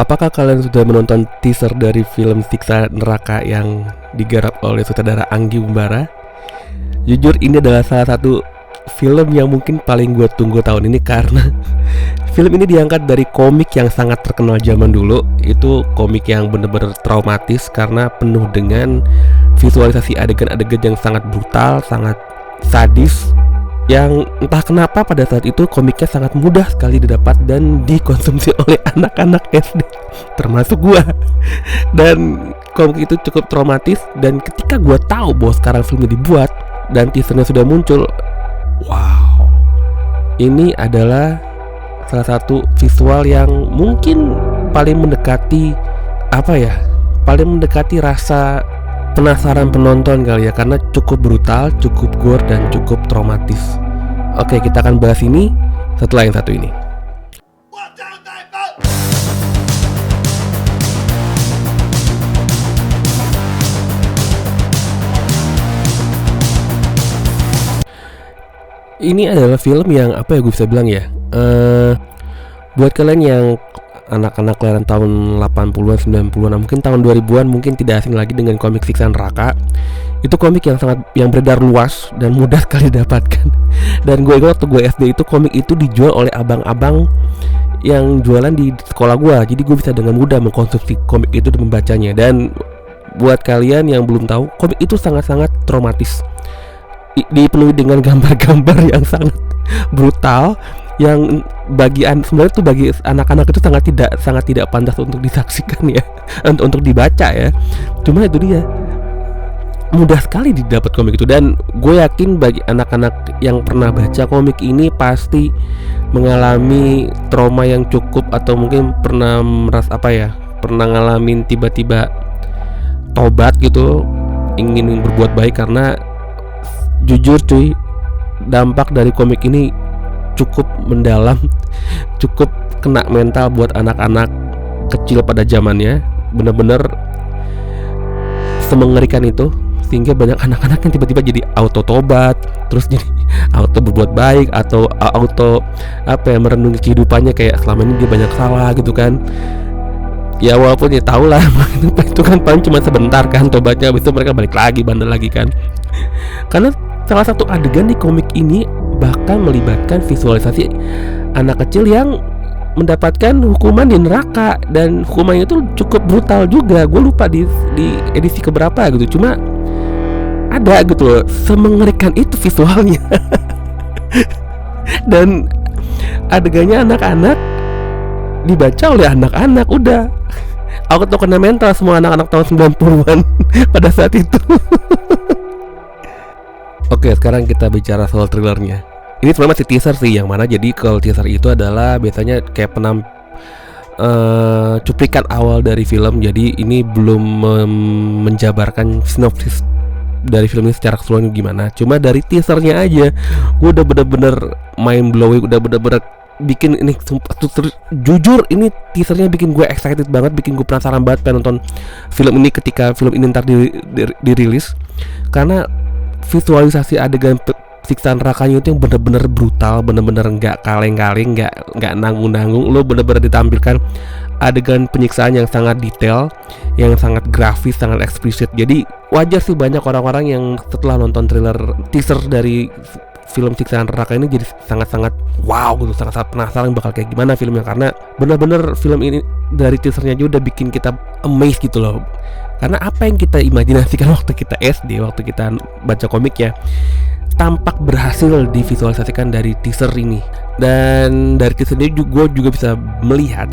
Apakah kalian sudah menonton teaser dari film Siksa Neraka yang digarap oleh sutradara Anggi Umbara? Jujur ini adalah salah satu film yang mungkin paling gue tunggu tahun ini karena film ini diangkat dari komik yang sangat terkenal zaman dulu. Itu komik yang benar-benar traumatis karena penuh dengan visualisasi adegan-adegan yang sangat brutal, sangat sadis, yang entah kenapa pada saat itu komiknya sangat mudah sekali didapat dan dikonsumsi oleh anak-anak SD termasuk gua. Dan komik itu cukup traumatis, dan ketika gua tahu bahwa sekarang filmnya dibuat dan teasernya sudah muncul, wow, ini adalah salah satu visual yang mungkin paling mendekati paling mendekati rasa penasaran penonton kali ya, karena cukup brutal, cukup gore, dan cukup traumatis. Oke, kita akan bahas ini setelah yang satu ini. Ini adalah film yang gue bisa bilang ya, buat kalian yang anak-anak kelahiran tahun 80-an, 90-an, mungkin tahun 2000-an mungkin tidak asing lagi dengan komik Siksa Neraka. Itu komik yang beredar luas dan mudah sekali didapatkan. Dan gue ingat waktu gue SD itu komik itu dijual oleh abang-abang yang jualan di sekolah gue. Jadi gue bisa dengan mudah mengkonsumsi komik itu dan membacanya. Dan buat kalian yang belum tahu, komik itu sangat-sangat traumatis, dipenuhi dengan gambar-gambar yang sangat brutal, yang sebenarnya tuh bagi anak-anak itu sangat tidak pantas untuk disaksikan ya, untuk dibaca ya. Cuma itu dia, mudah sekali didapat komik itu, dan gue yakin bagi anak-anak yang pernah baca komik ini pasti mengalami trauma yang cukup, atau mungkin pernah merasa pernah ngalamin tiba-tiba tobat gitu, ingin berbuat baik. Karena jujur cuy, dampak dari komik ini cukup mendalam, cukup kena mental buat anak-anak kecil pada zamannya. Bener-bener semengerikan itu, sehingga banyak anak-anak yang tiba-tiba jadi auto tobat, terus jadi auto berbuat baik, atau auto merenungi kehidupannya, kayak selama ini dia banyak salah gitu kan. Ya walaupun ya tau lah itu kan paling cuma sebentar kan tobatnya, habis itu mereka balik lagi bandel lagi kan. Karena salah satu adegan di komik ini bahkan melibatkan visualisasi anak kecil yang mendapatkan hukuman di neraka, dan hukumannya itu cukup brutal juga. Gue lupa di edisi keberapa gitu, cuma ada gitu loh, semengerikan itu visualnya. Dan adegannya anak-anak dibaca oleh anak-anak, udah auto kena mental semua anak-anak tahun 90-an pada saat itu. Oke, sekarang kita bicara soal trailernya. Ini sebenarnya masih teaser sih, yang mana jadi kalau teaser itu adalah biasanya kayak cuplikan awal dari film. Jadi ini belum menjabarkan sinopsis dari film ini secara keseluruhan gimana. Cuma dari teasernya aja gue udah bener-bener mind blowing, udah bener-bener bikin ini jujur ini teasernya bikin gue excited banget, bikin gue penasaran banget pengen nonton film ini ketika film ini ntar dirilis. Karena visualisasi adegan siksa nerakanya itu yang bener-bener brutal, bener-bener nggak kaleng-kaleng, nggak nanggung-nanggung. Lo bener-bener ditampilkan adegan penyiksaan yang sangat detail, yang sangat grafis, sangat eksplisit. Jadi wajar sih banyak orang-orang yang setelah nonton trailer teaser dari film Siksa Neraka ini jadi sangat-sangat wow gitu, sangat-sangat penasaran bakal kayak gimana filmnya. Karena bener-bener film ini dari teasernya aja udah bikin kita amazed gitu loh. Karena apa yang kita imajinasikan waktu kita SD, waktu kita baca komiknya, tampak berhasil divisualisasikan dari teaser ini. Dan dari teaser ini gue juga bisa melihat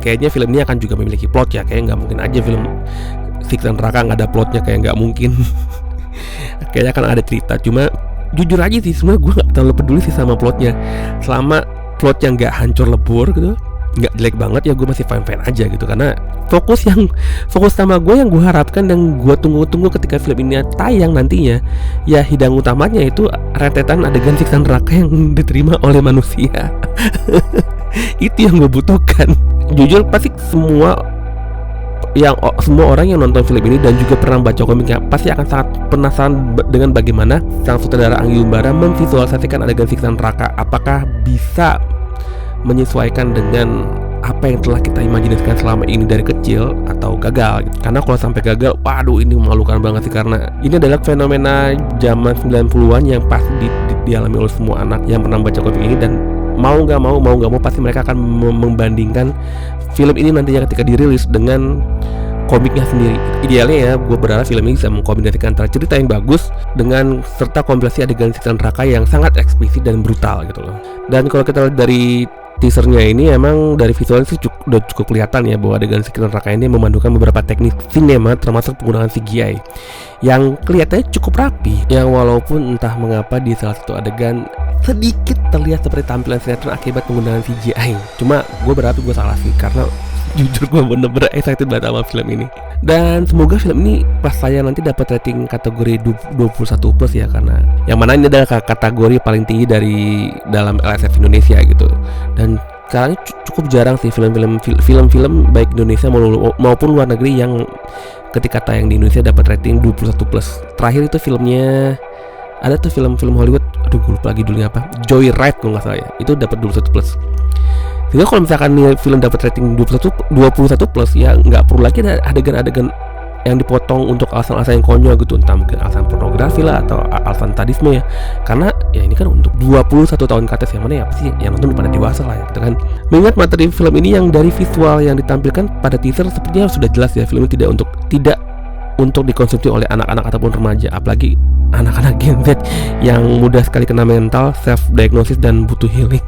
kayaknya film ini akan juga memiliki plot ya. Kayak nggak mungkin aja film Siksa Neraka nggak ada plotnya, kayak nggak mungkin. Kayaknya akan ada cerita. Cuma jujur aja sih, sebenarnya gue nggak terlalu peduli sih sama plotnya, selama plotnya nggak hancur lebur gitu, nggak jelek banget ya, gue masih fine aja gitu. Karena fokus sama gue yang gue harapkan dan gue tunggu ketika film ini tayang nantinya, ya hidang utamanya itu rentetan adegan siksa neraka yang diterima oleh manusia. Itu yang gue butuhkan. Jujur pasti semua orang yang nonton film ini dan juga pernah baca komiknya pasti akan sangat penasaran dengan bagaimana sang sutradara Anggi Umbara memvisualisasikan adegan siksa neraka. Apakah bisa menyesuaikan dengan apa yang telah kita imajinasikan selama ini dari kecil atau gagal gitu. Karena kalau sampai gagal, waduh ini memalukan banget sih, karena ini adalah fenomena zaman 90-an yang pasti dialami oleh semua anak yang pernah baca komik ini, dan mau nggak mau pasti mereka akan membandingkan film ini nantinya ketika dirilis dengan komiknya sendiri. Idealnya ya, gue berharap film ini bisa mengkombinasikan antara cerita yang bagus dengan serta kompilasi adegan siksa neraka yang sangat eksplisit dan brutal gitu loh. Dan kalau kita lihat dari teasernya ini, emang dari visualnya sih udah cukup kelihatan ya bahwa adegan siksa neraka ini memandukan beberapa teknik sinema termasuk penggunaan CGI yang kelihatannya cukup rapi, yang walaupun entah mengapa di salah satu adegan sedikit terlihat seperti tampilan sinetron akibat penggunaan CGI. Cuma gue berharap gue salah sih, karena jujur gue bener-bener excited banget sama film ini. Dan semoga film ini pas saya nanti dapat rating kategori 21 plus ya, karena yang mana ini adalah kategori paling tinggi dari dalam LSF Indonesia gitu. Dan sekarang cukup jarang sih film-film baik Indonesia maupun luar negeri yang ketika tayang di Indonesia dapat rating 21 plus. Terakhir itu filmnya ada tuh film Hollywood, aduh gue lupa lagi judulnya apa, Joyride kalau nggak salah ya, itu dapat 21 plus. Sehingga kalau misalkan nih film dapat rating 21 plus, ya nggak perlu lagi ada adegan-adegan yang dipotong untuk alasan-alasan yang konyol gitu, entah mungkin alasan pornografi lah atau alasan sadisme ya. Karena ya ini kan untuk 21 tahun ke atas, yang mana ya pasti yang nonton pada dewasa lah ya gitu kan. Mengingat materi film ini yang dari visual yang ditampilkan pada teaser sepertinya sudah jelas ya, film ini tidak untuk dikonsumsi oleh anak-anak ataupun remaja, apalagi anak-anak Gen Z yang mudah sekali kena mental, self diagnosis dan butuh healing.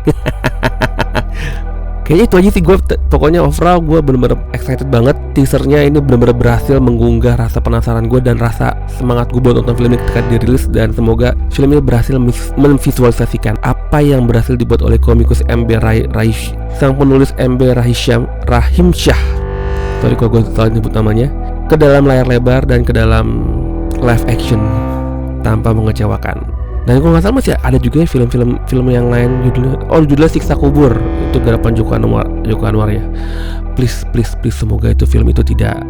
Kayaknya itu aja sih gue, pokoknya overall gue bener-bener excited banget. Teasernya ini bener-bener berhasil menggugah rasa penasaran gue dan rasa semangat gue buat nonton film ini ketika dirilis. Dan semoga film ini berhasil memvisualisasikan apa yang berhasil dibuat oleh komikus MB Raish, sang penulis MB Rahimsyah, sorry kalau gue salah nyebut namanya, ke dalam layar lebar dan ke dalam live action tanpa mengecewakan. Dan kalau nggak salah masih ada juga ya film yang lain judulnya Siksa Kubur, itu garapan Joko Anwar ya. Please semoga itu film itu tidak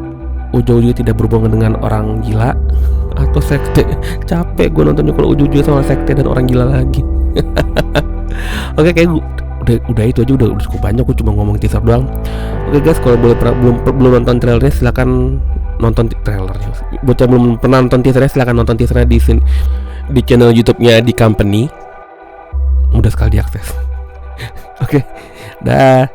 ujung-ujungnya tidak berhubungan dengan orang gila atau sekte. Capek gue nontonnya kalau ujung-ujungnya soal sekte dan orang gila lagi. Oke, kayak udah itu aja udah cukup banyak, gue cuma ngomong teaser doang. Oke guys, kalau belum nonton trailernya silakan nonton trailernya. Buat yang belum pernah nonton teasernya silakan nonton teasernya di sini, di channel YouTube-nya di Company, mudah sekali diakses. Oke, dah.